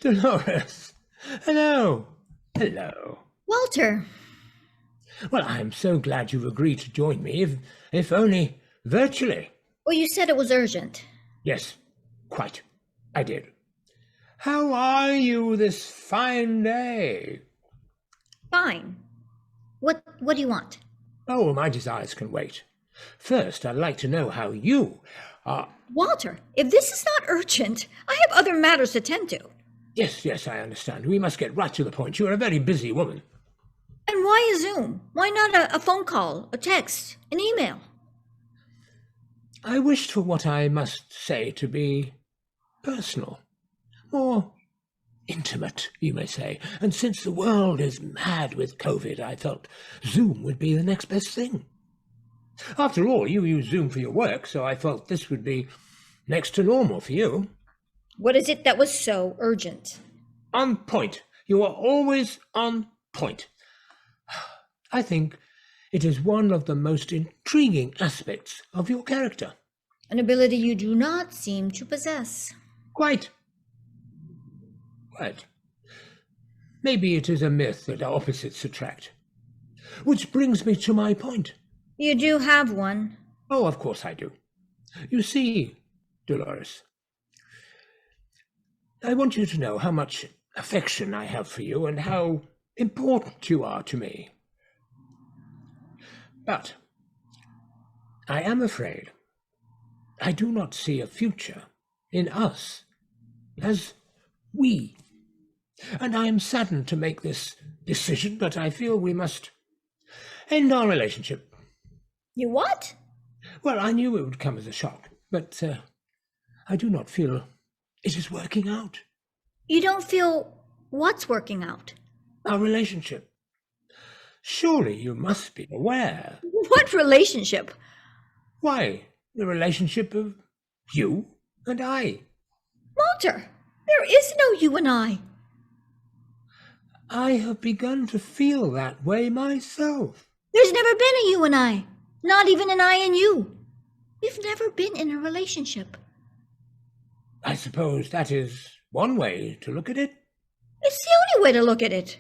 Dolores. Hello. Hello. Walter. Well, I am so glad you've agreed to join me, if only virtually. Well, you said it was urgent. Yes, quite. I did. How are you this fine day? Fine. What do you want? Oh, my desires can wait. First, I'd like to know how you are. Walter, if this is not urgent, I have other matters to tend to. Yes, I understand. We must get right to the point. You are a very busy woman. And why a Zoom? Why not a phone call, a text, an email? I wished for what I must say to be personal, more intimate, you may say. And since the world is mad with COVID, I felt Zoom would be the next best thing. After all, you use Zoom for your work, so I felt this would be next to normal for you. What is it that was so urgent? On point. You are always on point. I think it is one of the most intriguing aspects of your character. An ability you do not seem to possess. Quite. Maybe it is a myth that opposites attract. Which brings me to my point. You do have one. Oh, of course I do. You see, Dolores, I want you to know how much affection I have for you and how important you are to me. But I am afraid I do not see a future in us as we. And I am saddened to make this decision, but I feel we must end our relationship. You what? Well, I knew it would come as a shock, but I do not feel it is working out. You don't feel what's working out? Our relationship. Surely you must be aware. What relationship? Why, the relationship of you and I. Walter, there is no you and I. I have begun to feel that way myself. There's never been a you and I. Not even an I and you. We've never been in a relationship. I suppose that is one way to look at it. It's the only way to look at it.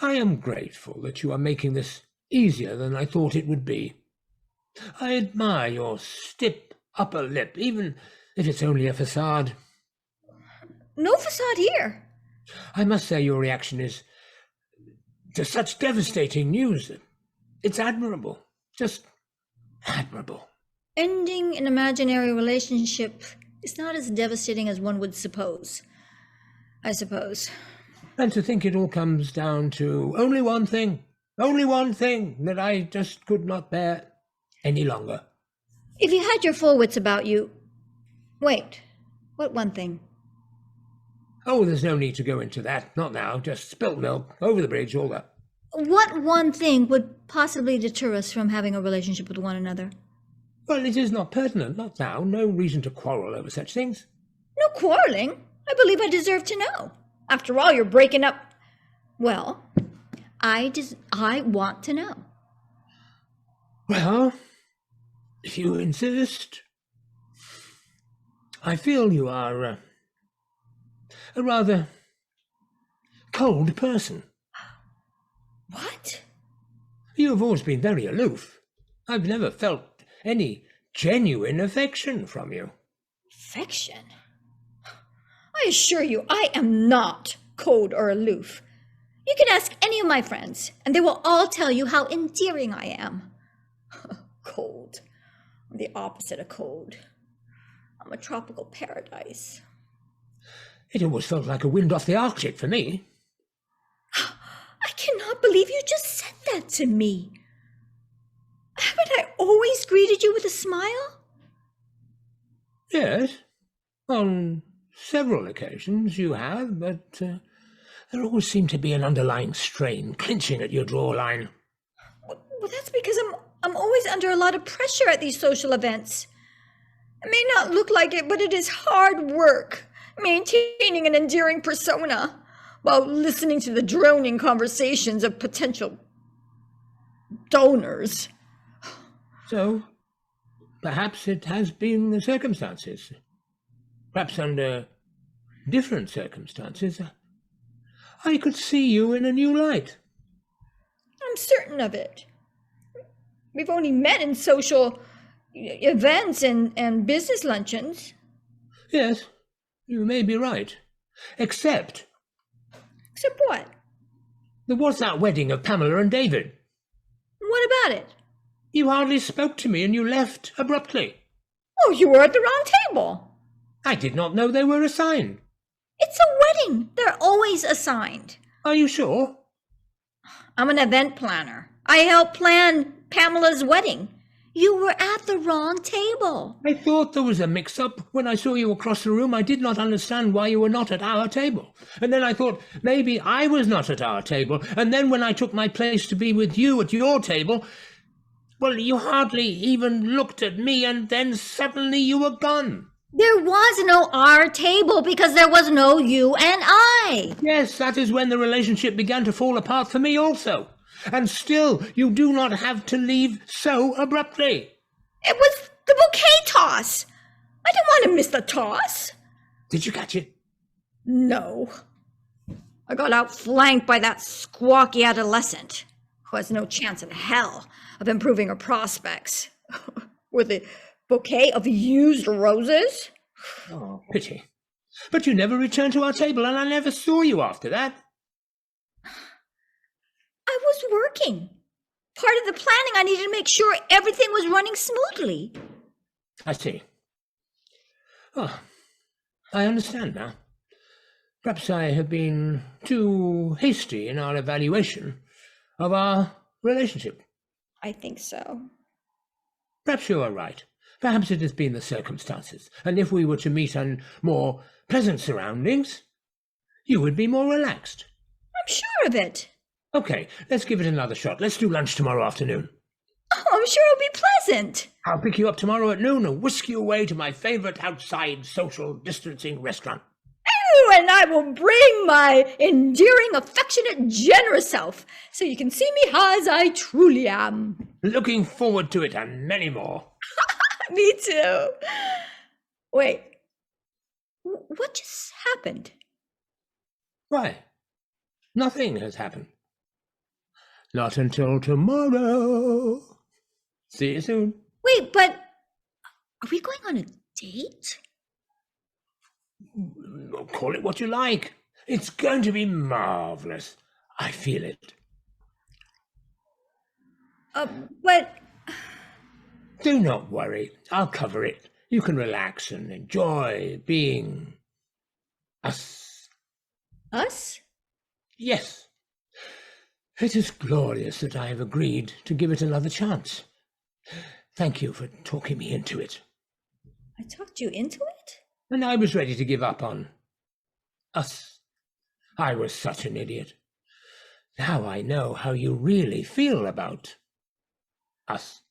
I am grateful that you are making this easier than I thought it would be. I admire your stiff upper lip, even if it's only a facade. No facade here. I must say your reaction is to such devastating news. It's admirable, just admirable. Ending an imaginary relationship is not as devastating as one would suppose. I suppose. And to think it all comes down to only one thing that I just could not bear any longer. If you had your full wits about you... Wait, what one thing? Oh, there's no need to go into that. Not now. Just spilt milk, over the bridge, all that. What one thing would possibly deter us from having a relationship with one another? Well, it is not pertinent, not now. No reason to quarrel over such things. No quarreling. I believe I deserve to know. After all, you're breaking up. Well, I want to know. Well, if you insist. I feel you are a rather cold person. What? You have always been very aloof. I've never felt any genuine affection from you. Affection? I assure you, I am not cold or aloof. You can ask any of my friends, and they will all tell you how endearing I am. Cold. I'm the opposite of cold. I'm a tropical paradise. It always felt like a wind off the Arctic for me. I cannot believe you just said that to me. Haven't I always greeted you with a smile? Yes, on several occasions you have, but there always seemed to be an underlying strain clinching at your jawline. Well, that's because I'm always under a lot of pressure at these social events. It may not look like it, but it is hard work maintaining an endearing persona while listening to the droning conversations of potential donors. So, perhaps it has been the circumstances. Perhaps under different circumstances, I could see you in a new light. I'm certain of it. We've only met in social events and business luncheons. Yes, you may be right. Except Except what? there was that wedding of Pamela and David. What about it? You hardly spoke to me and you left abruptly. Oh, you were at the wrong table. I did not know they were assigned. It's a wedding. They're always assigned. Are you sure? I'm an event planner. I helped plan Pamela's wedding. You were at the wrong table. I thought there was a mix-up. When I saw you across the room, I did not understand why you were not at our table. And then I thought maybe I was not at our table. And then when I took my place to be with you at your table, well, you hardly even looked at me, and then suddenly you were gone. There was no our table because there was no you and I. Yes, that is when the relationship began to fall apart for me also. And still, you do not have to leave so abruptly. It was the bouquet toss. I didn't want to miss the toss. Did you catch it? No. I got outflanked by that squawky adolescent who has no chance in hell of improving her prospects. With a bouquet of used roses? Oh, pity. But you never returned to our table, and I never saw you after that. I was working. Part of the planning, I needed to make sure everything was running smoothly. I see. Oh, I understand now. Perhaps I have been too hasty in our evaluation of our relationship. I think so. Perhaps you are right. Perhaps it has been the circumstances, and if we were to meet in more pleasant surroundings, you would be more relaxed. I'm sure of it. Okay, let's give it another shot. Let's do lunch tomorrow afternoon. Oh, I'm sure it'll be pleasant. I'll pick you up tomorrow at noon and whisk you away to my favorite outside social distancing restaurant. Oh, and I will bring my endearing, affectionate, generous self so you can see me as I truly am. Looking forward to it and many more. Me too. Wait, what just happened? Why? Nothing has happened. Not until tomorrow. See you soon. Wait, but are we going on a date? Call it what you like. It's going to be marvelous. I feel it. But Do not worry. I'll cover it. You can relax and enjoy being us. us? Yes. It is glorious that I have agreed to give it another chance. Thank you for talking me into it. I talked you into it? And I was ready to give up on us. I was such an idiot. Now I know how you really feel about us.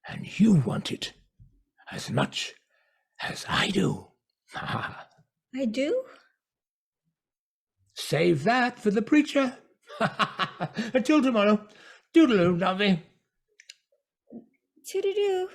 And you want it as much as I do. I do? Save that for the preacher. Until tomorrow. Doodaloo, lovey. Toodaloo.